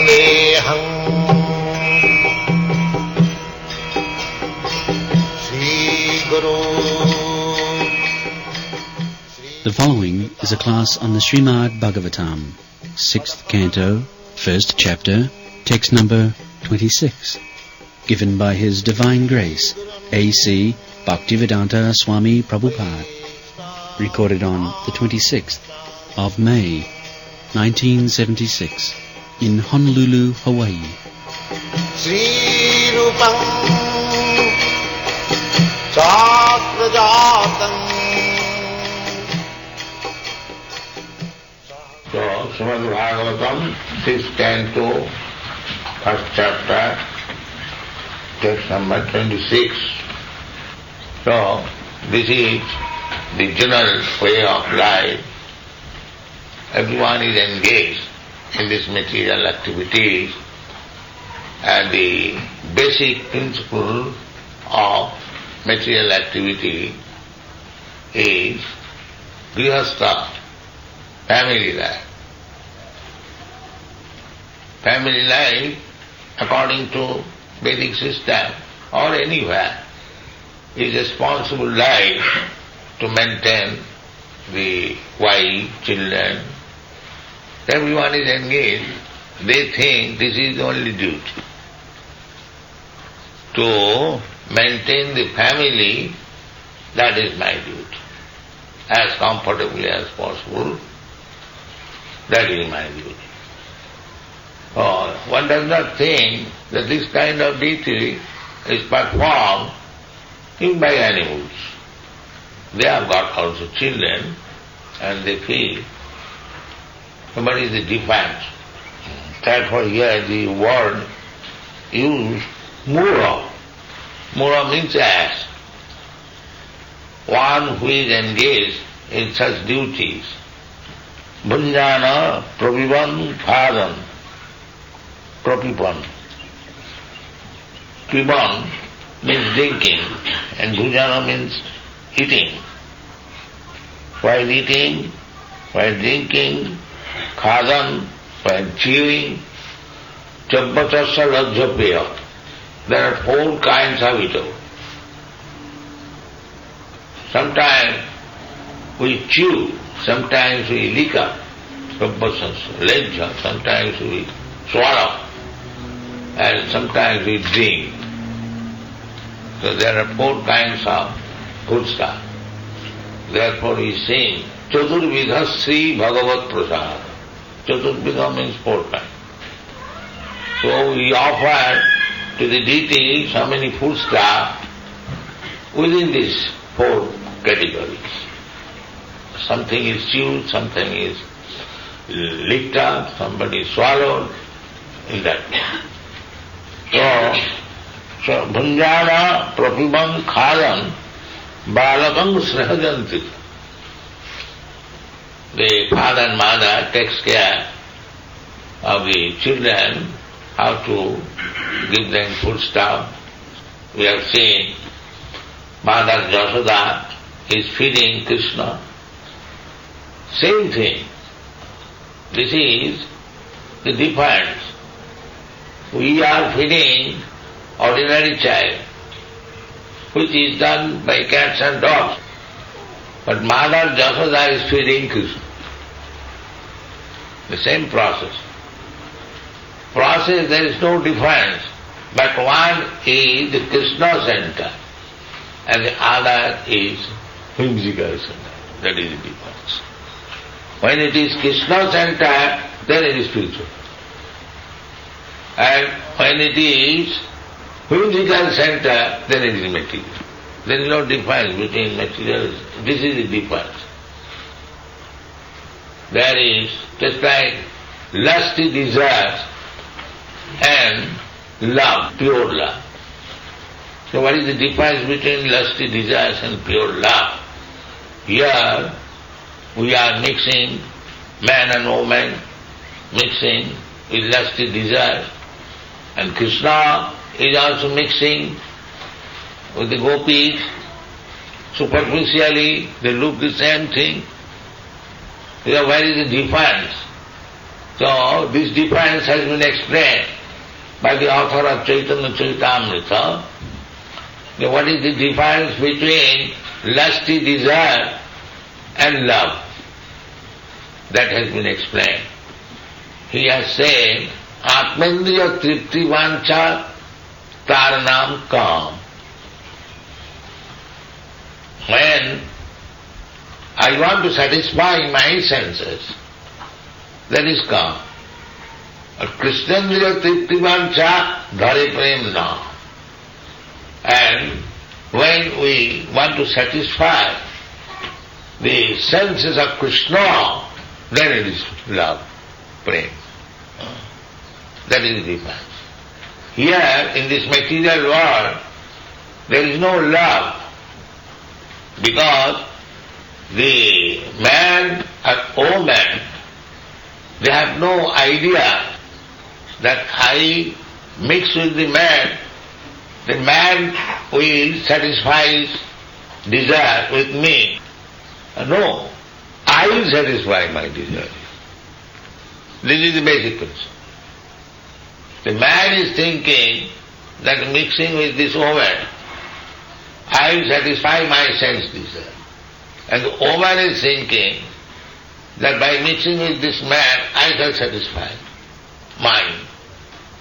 Vandeham Sri Guru. The following is a class on the Srimad Bhagavatam, 6th Canto, 1st Chapter, text number 26, given by His Divine Grace, A.C. Bhaktivedanta Swami Prabhupada, recorded on the 26th of May, 1976, in Honolulu, Hawaii. Sri Rupam Chakrajatam. So, Srimad Bhagavatam, 6th Canto, 1st chapter, text number 26. So, this is the general way of life. Everyone is engaged in this material activities, and the basic principle of material activity is grihastha, family life. Family life, according to Vedic system or anywhere, is responsible life to maintain the wife, children. Everyone is engaged. They think this is the only duty. To maintain the family, that is my duty. As comfortably as possible, that is my duty. One does not think that this kind of duty is performed even by animals. They have got also children and they feel. But is the difference. Therefore here the word used mura. Mura means ass. One who is engaged in such duties. Bhunjana pravivan phadan. Prapipan. Piban means drinking and bhujana means eating. While eating, while drinking, khadan, while chewing, chabbatasya lajjapya. There are 4 kinds of eating. Sometimes we chew, sometimes we lick up, chabbatasya, lajja, sometimes we swallow, and sometimes we drink. So there are 4 kinds of food stuff. Therefore we sing Chaturvidha Sri Bhagavat Prasad. Chaturvidha means 4 kinds. So we offer to the deity so many food stuff within these 4 categories. Something is chewed, something is licked up, somebody is swallowed, in that way. So bhunjana prapibam khadan balakam srahajanti. The father and mother takes care of the children, how to give them food stuff. We have seen Mother Yashoda is feeding Krishna. Same thing. This is the difference. We are feeding ordinary child, which is done by cats and dogs. But Mother Yashoda is feeding Krishna. The same process. Process, there is no difference, but one is the Krishna center and the other is whimsical center. That is the difference. When it is Krishna center, then it is spiritual. And when it is whimsical center, then it is material. There is no difference between material. This is the difference. There is just like lusty desires and love, pure love. So what is the difference between lusty desires and pure love? Here we are mixing man and woman, mixing with lusty desires, and Krishna is also mixing with the gopis. Superficially they look the same thing. Where is the difference? So this difference has been explained by the author of Chaitanya Charitamrita. What is the difference between lusty desire and love? That has been explained. He has said, Atmendriya tripti vancha taranam kam. When I want to satisfy my senses, that is kam. Krishnendriya tripti vancha dhare prem na. And when we want to satisfy the senses of Krishna, then it is love, prem. That is the difference. Here, in this material world, there is no love, because the man or woman, they have no idea that I mix with the man will satisfy his desire with me. No, I will satisfy my desire. This is the basic principle. The man is thinking that mixing with this woman, I will satisfy my sense desire. And the woman is thinking that by mixing with this man, I shall satisfy mine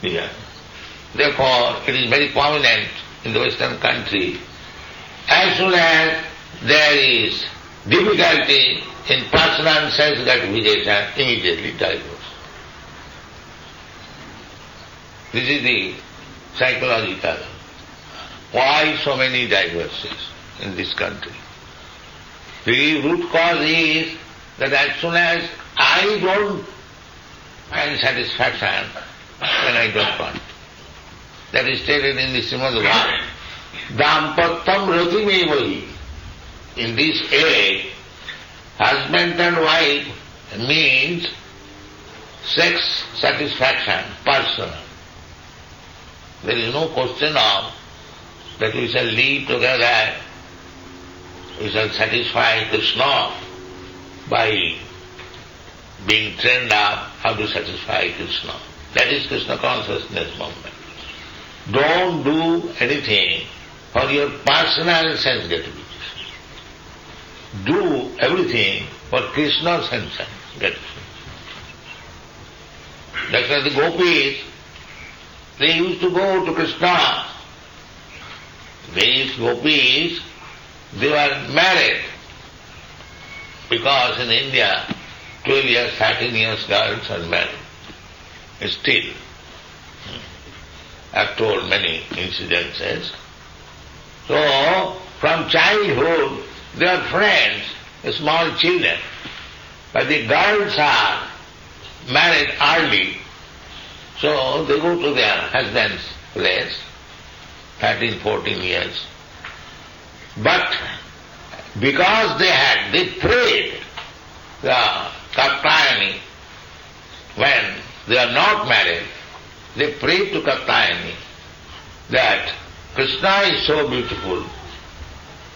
desire. Therefore, it is very prominent in the Western country. As soon as there is difficulty in personal sense gratification, immediately divorce. This is the psychological. Why so many divorces in this country? The root cause is that as soon as I don't find satisfaction, then I don't want. That is stated in the Srimad Bhagavatam. Dampattam ratimevahi. In this age, husband and wife means sex satisfaction, personal. There is no question of that we shall live together, we shall satisfy Krishna by being trained up how to satisfy Krishna. That is Krishna consciousness movement. Don't do anything for your personal sense gratification. Do everything for Krishna's sense gratification. That's why the gopis, they used to go to Krishna. These gopis, they were married, because in India 12 years, 13 years girls are married. Still, I've told many incidences. So, from childhood, they are friends, small children. But the girls are married early, so they go to their husband's place, 13, 14 years. But because they prayed the Katyayani, when they are not married, they prayed to Katyayani that Krishna is so beautiful,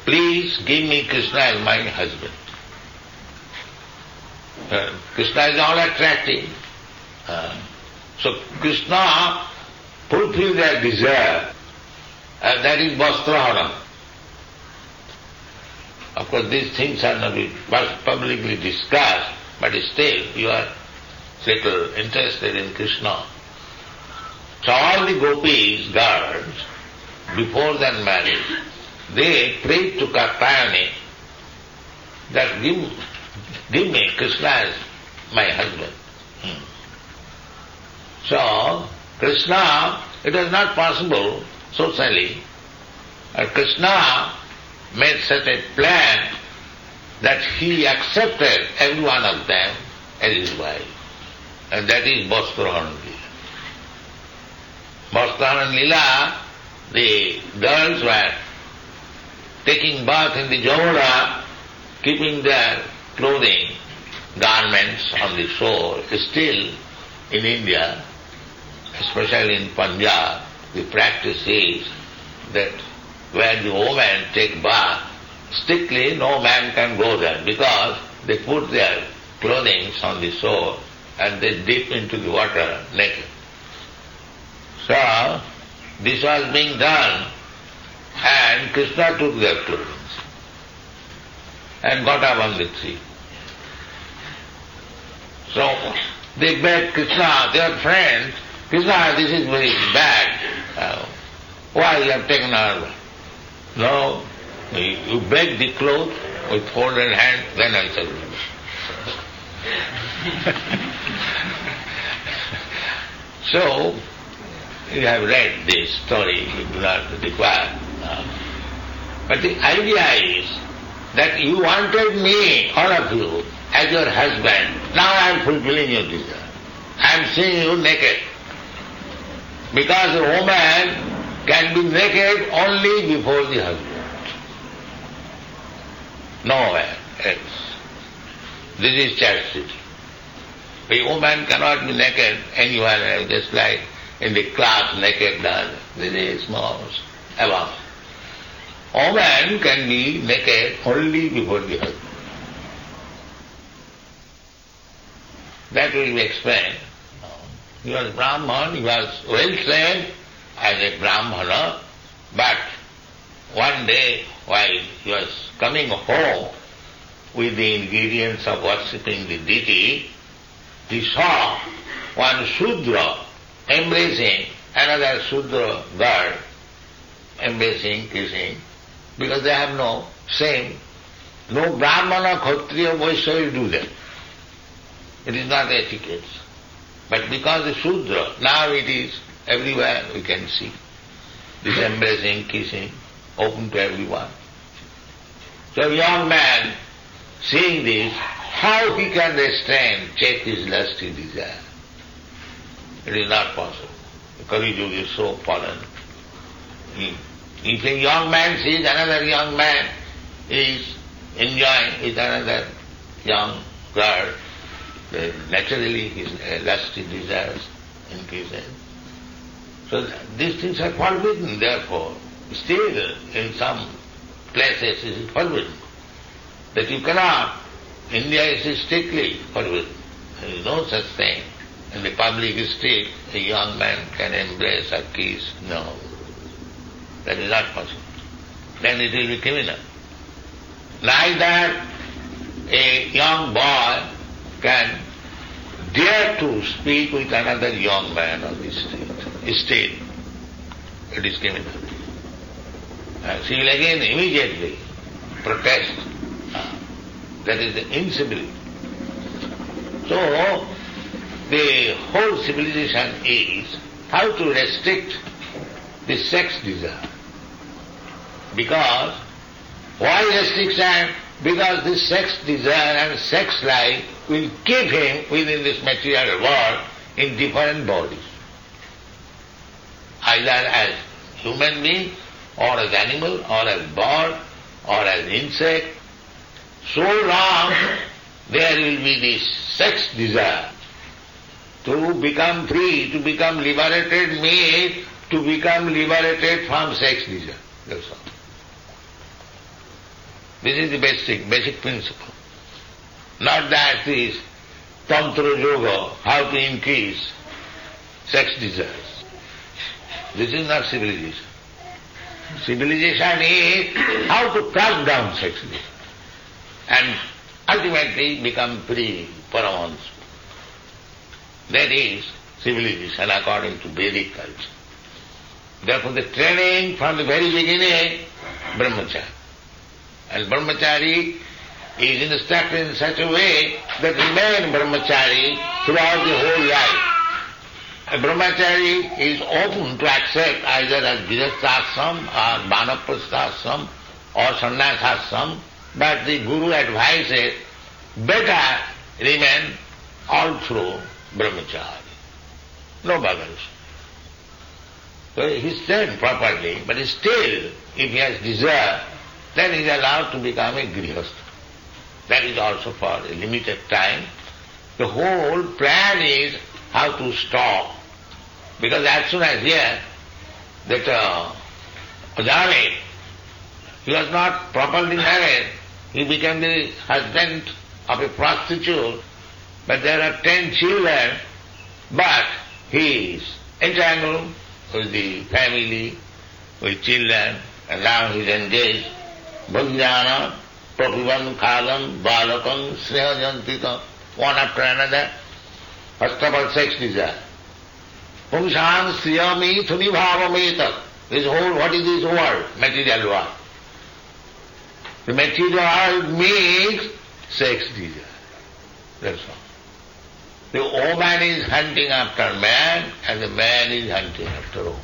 please give me Krishna as my husband. Krishna is all attractive. So Krishna fulfilled their desire, and that is Vastraharam. Of course, these things are not publicly discussed, but still you are little interested in Krishna. So all the gopis, girls, before their marriage, they prayed to Katyayani that give me Krishna as my husband. So, Krishna, it was not possible socially. Krishna made such a plan that he accepted every one of them as his wife. And that is Vastraharan Lila. Vastraharan Lila, the girls were taking bath in the Jamuna, keeping their clothing, garments on the shore. Still, in India, especially in Punjab, the practice is that where the women take bath, strictly no man can go there, because they put their clothing on the shore and they dip into the water naked. So, this was being done, and Krishna took their clothing and got up on the tree. So, they begged Krishna, they are friends, Krishna, this is very bad. Why you have taken our... No, you beg the clothes with folded hand, then I shall give you. So, you have read this story, you do not require. But the idea is that you wanted me, all of you, as your husband. Now I am fulfilling your desire. I am seeing you naked. Because a woman can be naked only before the husband. Nowhere else. This is chastity. A woman cannot be naked anywhere else, just like in the class naked does. This is small above. A woman can be naked only before the husband. That will be explained. He was Brahman, he was well trained as a Brahmana, but one day while he was coming home with the ingredients of worshipping the deity, he saw one Shudra embracing another Shudra girl, embracing, kissing, because they have no same. No Brahmana, Kshatriya, Vaishya do that. It is not etiquette. But because the Shudra, now it is everywhere we can see. This embracing, kissing, open to everyone. So a young man, seeing this, how he can restrain, check his lusty desire? It is not possible. The Kali Yuga is so fallen. If a young man sees another young man is enjoying with another young girl, naturally his lusty desires increases. So these things are forbidden, therefore. Still, in some places it is forbidden. That you cannot. India is strictly forbidden. There is no such thing. In the public street, a young man can embrace or kiss. No. That is not possible. Then it will be criminal. Neither a young boy can dare to speak with another young man on the street. Still, it is criminal. She will again immediately protest. That is the incivility. So, the whole civilization is how to restrict the sex desire. Because, why restriction? Because this sex desire and sex life will keep him within this material world in different bodies. Either as human being, or as animal, or as bird, or as insect. So long there will be this sex desire. To become free, to become liberated means to become liberated from sex desire. That's all. This is the basic principle. Not that this Tantra Yoga, how to increase sex desires. This is not civilization. Civilization is how to crush down sex desire and ultimately become free, Paramahansa. That is civilization according to Vedic culture. Therefore the training from the very beginning, brahmacharya. And brahmachari is instructed in such a way that remain brahmachari throughout the whole life. A brahmachari is open to accept either as grihasthashram or vanaprasthashram or sannyasashram, but the Guru advises better remain all through brahmachari. No bagels. So he is trained properly, but still, if he has desire, then he is allowed to become a grihastha. That is also for a limited time. The whole plan is how to stop. Because as soon as here, that Ajamila, he was not properly married, he became the husband of a prostitute, but there are 10 children, but he is entangled with the family, with children, and now he is engaged. Bhanjana, Prapivan, Khadam, Balakam, Snehajantika, one after another. First of all, sex desire. Pumshan, Sriyami, Thunibhavametak. This whole, what is this world? Material world. The material world makes sex desire. That's all. The woman is hunting after man, and the man is hunting after woman.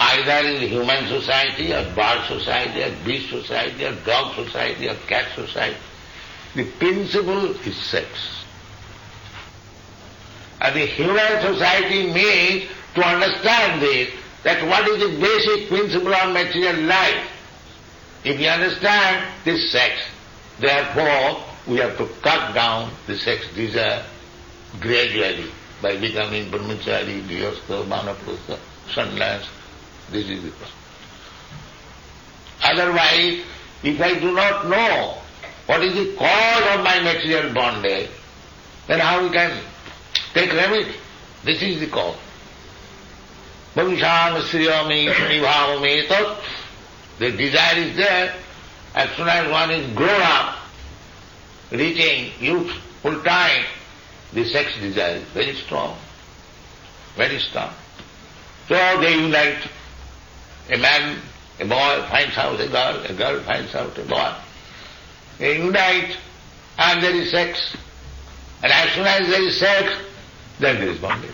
Either in the human society, or bird society, or beast society, or dog society, or cat society, the principle is sex. And the human society means to understand this, that what is the basic principle of material life. If you understand this sex, therefore we have to cut down the sex desire gradually by becoming brahmachari, grihastha, vanaprastha, sannyas. This is the process. Otherwise, if I do not know what is the cause of my material bondage, then how we can take remedy? This is the cause. Bhavisham sriyami nibhavametat. The desire is there. As soon as one is grown up, reaching youthful time, the sex desire is very strong. Very strong. So they unite. A man, a boy finds out a girl finds out a boy. They unite and there is sex. And as soon as there is sex, then there is bondage.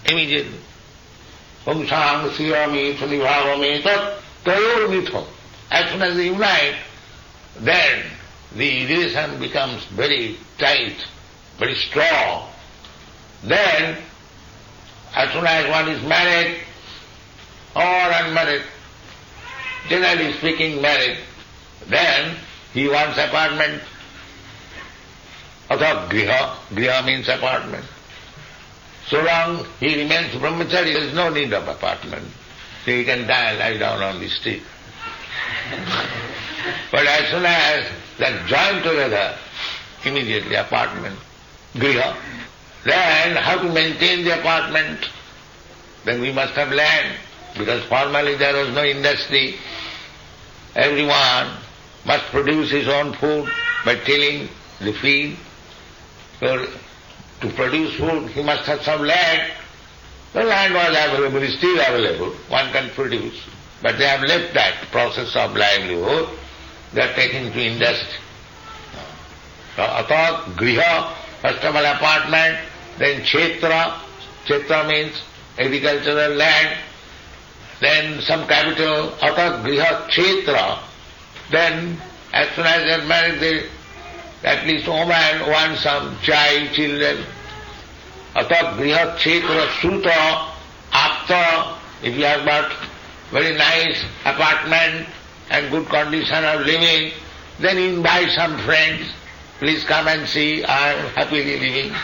Immediately. Pumsang sriyami sunibhavametat tayor mitho. As soon as they unite, then the relation becomes very tight, very strong. Then, as soon as one is married or unmarried, generally speaking married, then he wants apartment. Atha griha, griha means apartment. So long he remains brahmachari, there is no need of apartment. So he can lie down on the street. But as soon as they join together, immediately apartment, griha. Then how to maintain the apartment? Then we must have land, because formerly there was no industry. Everyone must produce his own food by tilling the field. So to produce food, he must have some land. The land was available, is still available, one can produce. But they have left that process of livelihood, they are taken to industry. So, atha griha, first of all apartment, then kshetra, kshetra means agricultural land, then some capital, atha griha kshetra, then as soon as they are married, they, at least woman wants some child, children. Atha griha kshetra suta, after, if you have got very nice apartment and good condition of living, then invite some friends, please come and see, I am happily living.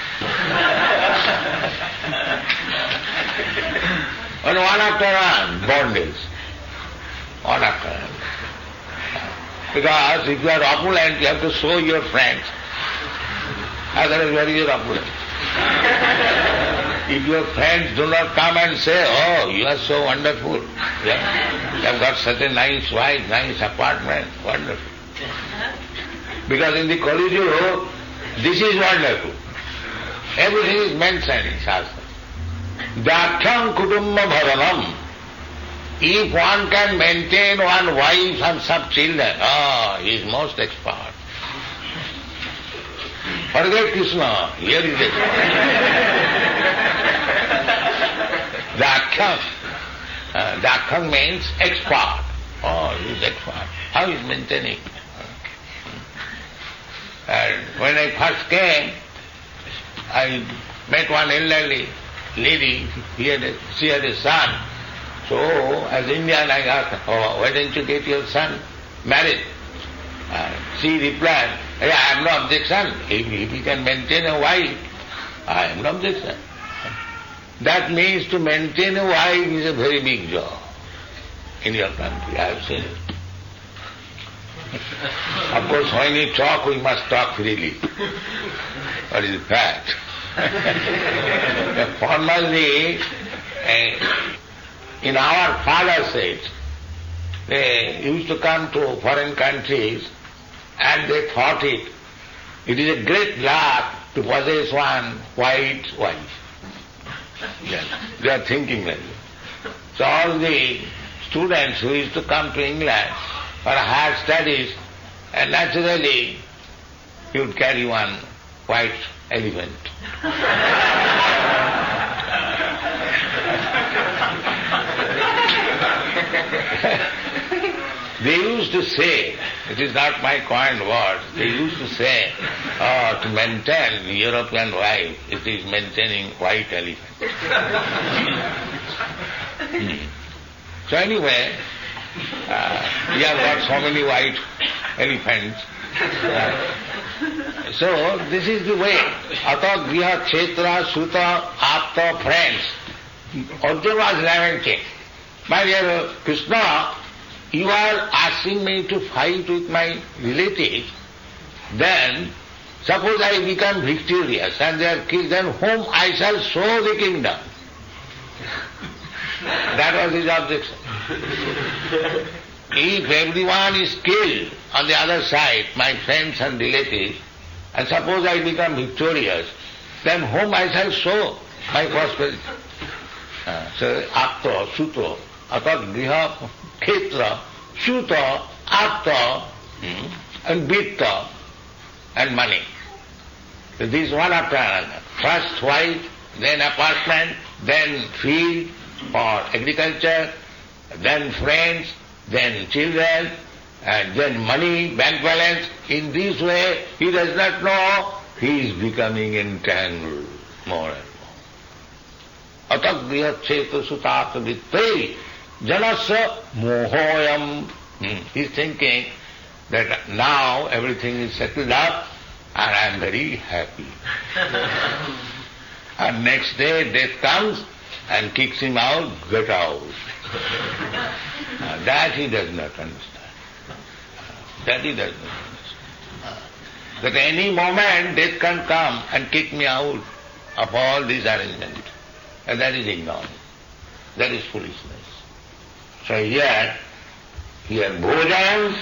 And one after one, bondage. One after one. Because if you are opulent, you have to show your friends. Otherwise, where is your opulence? If your friends do not come and say, oh, you are so wonderful, yeah? You have got such a nice wife, nice apartment, wonderful. Because in the Kali Yuga, this is wonderful. Everything is mentioned in Shastra. Datyam kutumma bhavanam. If one can maintain one wife and some children, he is most expert. Forget Krishna, here is it. Dakyam means expert. He is expert. How he is maintaining? And when I first came, I met one elderly lady, she had a son. So, as Indian, I asked, why don't you get your son married? She replied, I have no objection. If he can maintain a wife, I have no objection. That means to maintain a wife is a very big job in your country. I have seen it. Of course, when we talk, we must talk freely. That is fact. Formerly, in our father's age, they used to come to foreign countries and they thought it is a great luck to possess one white wife. Yes, they are thinking like that. So all the students who used to come to England for higher studies, and naturally he would carry one white elephant. They used to say, it is not my coined word, they used to say, to maintain the European wife, it is maintaining white elephant. So anyway, we have got so many white elephants. So this is the way. Ata griha kshetra suta apta friends. Arjuna was lamenting, my dear Krishna, you are asking me to fight with my relatives, then suppose I become victorious and they are killed, then whom I shall show the kingdom? That was his objection. If everyone is killed on the other side, my friends and relatives, and suppose I become victorious, then whom I shall show my prosperity? So, apta, suto, atat griha, khetra, suta, apta, and bitta, and money. So this one after another. First wife, then apartment, then field for agriculture, then friends, then children, and then money, bank balance. In this way, he does not know, he is becoming entangled more and more. Atak griha cheta sutata vittai janasya mohoyam. He is thinking that now everything is settled up and I am very happy. And next day death comes and kicks him out, get out. That he does not understand. That he does not understand. That any moment death can come and kick me out of all these arrangements. And that is ignorance. That is foolishness. So here, bhojan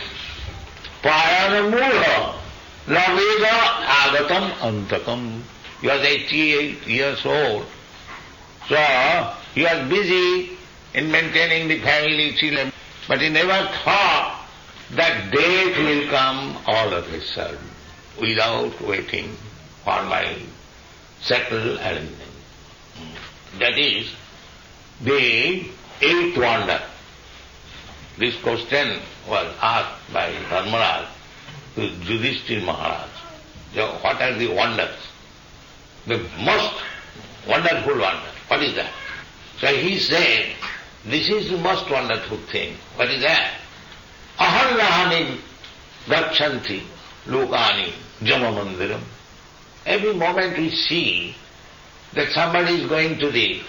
payana mula laveda agatam antakam. He was 88 years old. So he was busy in maintaining the family children, but he never thought that death will come all of a sudden, without waiting for my settled arrangement. That is the eighth wonder. This question was asked by Dharmaraj to Yudhishthira Maharaj. So what are the wonders? The most wonderful wonder. What is that? So he said, this is the most wonderful thing. What is that? Ahannahani gachanti lokani jamamandiram. Every moment we see that somebody is going to the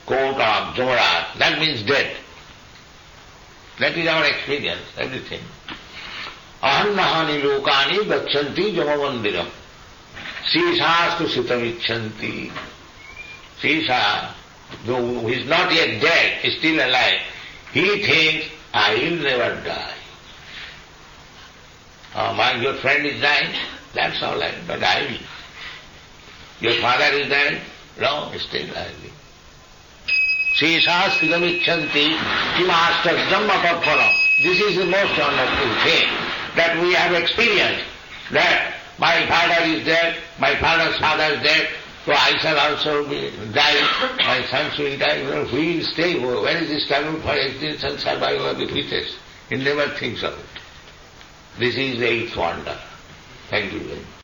court of Jamaraj, that means death. That is our experience, everything. Ahannahani lokani gachanti jamamandiram. Sishastu sitamichanti. Sisha, though he is not yet dead, is still alive, he thinks, I will never die. Your friend is dying, that's all right, but I will. Your father is dead, no, still I will. Sisastigamicchanti kimastasdam apaphanam. This is the most wonderful thing that we have experienced, that my father is dead, my father's father is dead, so I shall also die, my sons will die, we will stay. Where is the struggle for existence and survival of the fittest? He never thinks of it. This is the eighth wonder. Thank you very much.